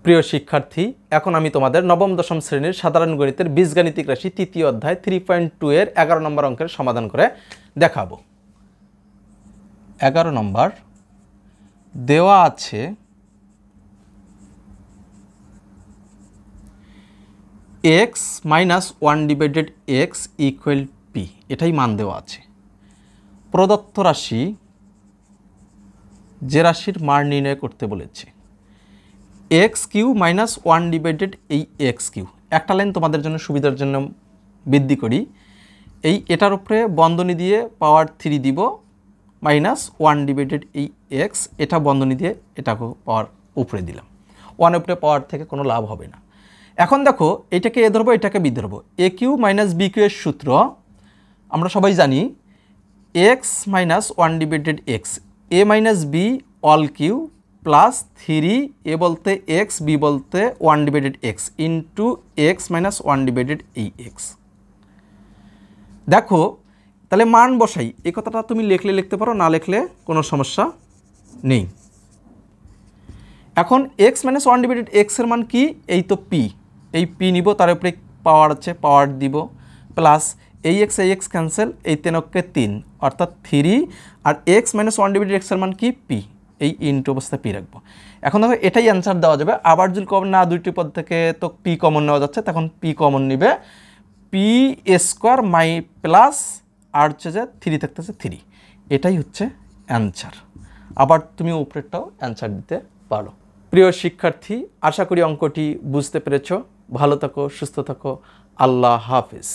প্রিয় শিক্ষার্থী, এখন আমি তোমাদের নবম দশম শ্রেণীর সাধারণ গণিতের বীজগাণিতিক রাশি তৃতীয় অধ্যায় 3.2 এর 11 নম্বর অঙ্কের সমাধান করে দেখাবো। 11 নম্বর দেওয়া আছে x minus 1 divided x equal p, এটাই মান দেওয়া আছে। প্রদত্ত রাশি যে রাশির মান নির্ণয় করতে বলেছে এক্স কিউ মাইনাস 1 ডিভাইডেড এই এক্স কিউ। একটা লাইন তোমাদের জন্য সুবিধার জন্য বৃদ্ধি করি, এটার উপরে বন্ধনী দিয়ে পাওয়ার 3 দিব, মাইনাস 1 ডিভাইডেড এই এক্স, এটা বন্ধনী দিয়ে এটাকে পাওয়ার উপরে দিলাম। 1 উপরে পাওয়ার থেকে কোনো লাভ হবে না। এখন দেখো, এটাকে এ ধরবো, এটাকে বি ধরবো। A cube minus B cube এর সূত্র আমরা সবাই জানি, x minus 1 divided x, A minus B all cube plus 3 A বলতে এক্স, বি বলতে 1 divided x into x minus 1 divided এই এক্স। দেখো তাহলে মান বসাই, এই কথাটা তুমি লিখলে লিখতে পারো, না লিখলে কোনো সমস্যা নেই। এখন এক্স মাইনাস 1 ডিভাইডেড এক্সের মান কি? এই তো পি, এই পি নিব, তার উপরে পাওয়ার আছে, পাওয়ার দিব, প্লাস এই এক্স ক্যান্সেল, এই 3 3 অর্থাৎ 3, আর এক্স মাইনাস 1 ডিভাইডেড এক্সের মান কি? পি, এই ইন্টু অবস্থায় পি রাখবো। এখন দেখো এটাই অ্যান্সার দেওয়া যাবে। আবার যদি কমন না, দুইটি পদ থেকে তো পি কমন নেওয়া যাচ্ছে, তখন পি কমন নিবে, পি স্কোয়ার মাই প্লাস আর হচ্ছে যে 3 থাকতেছে 3, এটাই হচ্ছে অ্যান্সার। আবার তুমি উপরেরটাও অ্যান্সার দিতে পারো। প্রিয় শিক্ষার্থী, আশা করি অঙ্কটি বুঝতে পেরেছ। ভালো থাকো, সুস্থ থাকো, আল্লাহ হাফিজ।